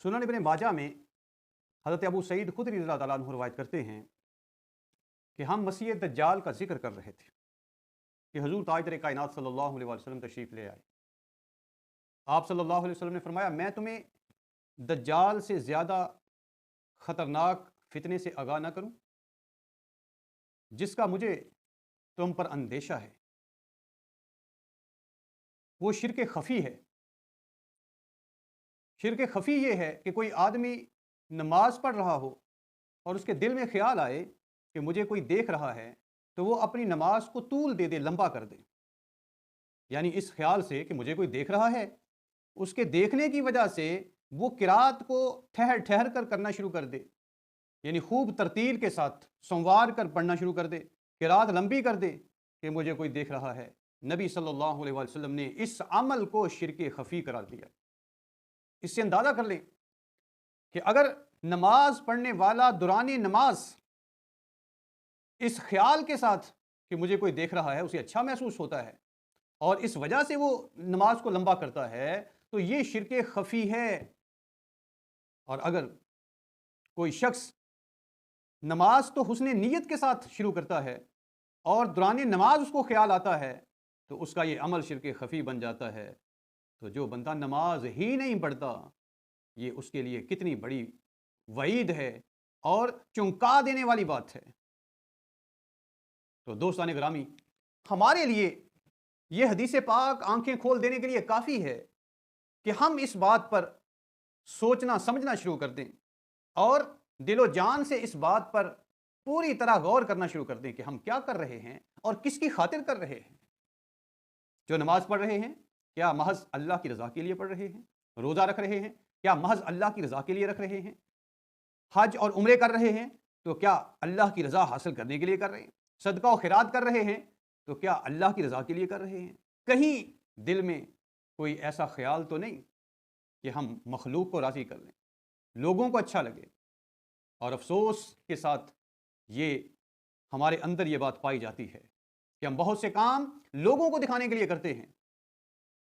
सुनन इब्न माजा में हज़रत अबू सईद खुदरी रज़ियल्लाहु ताला अन्हु रवायत करते हैं कि हम मसीह दज्जाल का जिक्र कर रहे थे कि हुज़ूर ताजदार कायनात सल्लल्लाहु अलैहि वसल्लम तशरीफ़ ले आए। आप सल्लल्लाहु अलैहि वसल्लम ने फरमाया, मैं तुम्हें दज्जाल से ज़्यादा ख़तरनाक फितने से आगाह ना करूं जिसका मुझे तुम पर अंदेशा है। वो शिरक खफ़ी है। शिरक खफ़ी ये है कि कोई आदमी नमाज पढ़ रहा हो और उसके दिल में ख्याल आए कि मुझे कोई देख रहा है, तो वो अपनी नमाज को तूल दे दे, लंबा कर दे। यानी इस ख्याल से कि मुझे कोई देख रहा है, उसके देखने की वजह से वो किरात को ठहर ठहर कर करना शुरू कर दे, यानी खूब तरतील के साथ संवार कर पढ़ना शुरू कर दे, किरात लंबी कर दे कि मुझे कोई देख रहा है। नबी सल्लल्लाहु अलैहि वसल्लम ने इस अमल को शिरक खफ़ी करार दिया। इससे अंदाज़ा कर लें कि अगर नमाज पढ़ने वाला दुरानी नमाज इस ख्याल के साथ कि मुझे कोई देख रहा है, उसे अच्छा महसूस होता है और इस वजह से वो नमाज को लंबा करता है, तो ये शिरक खफ़ी है। और अगर कोई शख्स नमाज तो हुस्न नीयत के साथ शुरू करता है और दुरानी नमाज उसको ख्याल आता है, तो उसका ये अमल शिरक खफ़ी बन जाता है। तो जो बंदा नमाज ही नहीं पढ़ता, ये उसके लिए कितनी बड़ी वईद है और चौंका देने वाली बात है। तो दोस्तान ग्रामी, हमारे लिए ये हदीस पाक आंखें खोल देने के लिए काफ़ी है कि हम इस बात पर सोचना समझना शुरू कर दें और दिलो जान से इस बात पर पूरी तरह गौर करना शुरू कर दें कि हम क्या कर रहे हैं और किसकी खातिर कर रहे हैं। जो नमाज पढ़ रहे हैं, क्या महज अल्लाह की रज़ा के लिए पढ़ रहे हैं? रोज़ा रख रहे हैं, क्या महज अल्लाह की रज़ा के लिए रख रहे हैं? हज और उम्रे कर रहे हैं, तो क्या अल्लाह की रज़ा हासिल करने के लिए कर रहे हैं? सदका और खैरात कर रहे हैं, तो क्या अल्लाह की रज़ा के लिए कर रहे हैं? कहीं दिल में कोई ऐसा ख्याल तो नहीं कि हम मखलूक को राज़ी कर लें, लोगों को अच्छा लगे। और अफसोस के साथ ये हमारे अंदर ये बात पाई जाती है कि हम बहुत से काम लोगों को दिखाने के लिए करते हैं,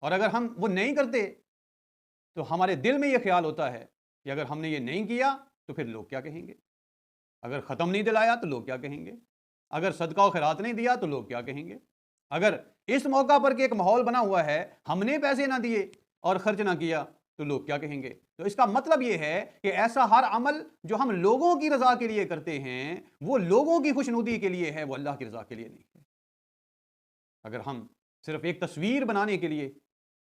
और अगर हम वो नहीं करते तो हमारे दिल में ये ख्याल होता है कि अगर हमने ये नहीं किया तो फिर लोग क्या कहेंगे, अगर ख़त्म नहीं दिलाया तो लोग क्या कहेंगे, अगर सदका और खैरात नहीं दिया तो लोग क्या कहेंगे, अगर इस मौका पर कि एक माहौल बना हुआ है हमने पैसे ना दिए और खर्च ना किया तो लोग क्या कहेंगे। तो इसका मतलब ये है कि ऐसा हर अमल जो हम लोगों की रज़ा के लिए करते हैं, वो लोगों की खुशनुदी के लिए है, वो अल्लाह की रज़ा के लिए नहीं है। अगर हम सिर्फ एक तस्वीर बनाने के लिए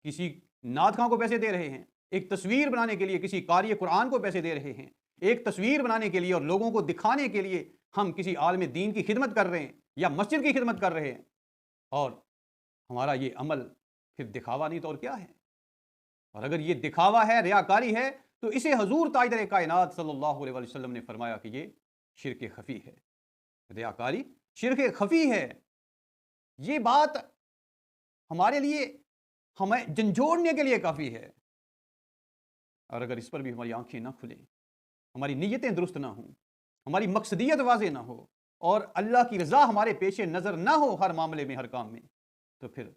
किसी नात खां को पैसे दे रहे हैं, एक तस्वीर बनाने के लिए किसी कारी कुरान को पैसे दे रहे हैं, एक तस्वीर बनाने के लिए और लोगों को दिखाने के लिए हम किसी आलम दीन की खिदमत कर रहे हैं या मस्जिद की खिदमत कर रहे हैं, और हमारा ये अमल फिर दिखावा नहीं तो और क्या है। और अगर ये दिखावा है, रियाकारी है, तो इसे हजूर ताजदार कायनात सल्लल्लाहु अलैहि वसल्लम ने फरमाया कि ये शिरक खफ़ी है। रियाकारी शिरक खफ़ी है। ये बात हमारे लिए, हमें झंझोड़ने के लिए काफ़ी है। और अगर इस पर भी हमारी आंखें ना खुलें, हमारी नीयतें दुरुस्त ना हों, हमारी मकसदियत वाज़ेह ना हो और अल्लाह की रज़ा हमारे पेशे नज़र ना हो हर मामले में, हर काम में, तो फिर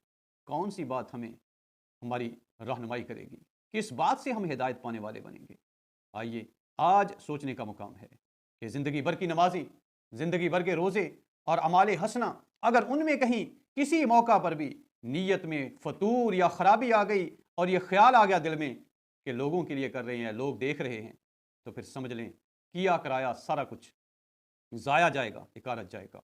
कौन सी बात हमें हमारी रहनुमाई करेगी, किस बात से हम हिदायत पाने वाले बनेंगे। आइए आज सोचने का मुकाम है कि ज़िंदगी भर की नमाज़ी, ज़िंदगी भर के रोज़े और अमाले हसना, अगर उनमें कहीं किसी मौका पर भी नीयत में फतूर या ख़राबी आ गई और ये ख्याल आ गया दिल में कि लोगों के लिए कर रहे हैं, लोग देख रहे हैं, तो फिर समझ लें किया कराया सारा कुछ ज़ाया जाएगा, इकारत जाएगा।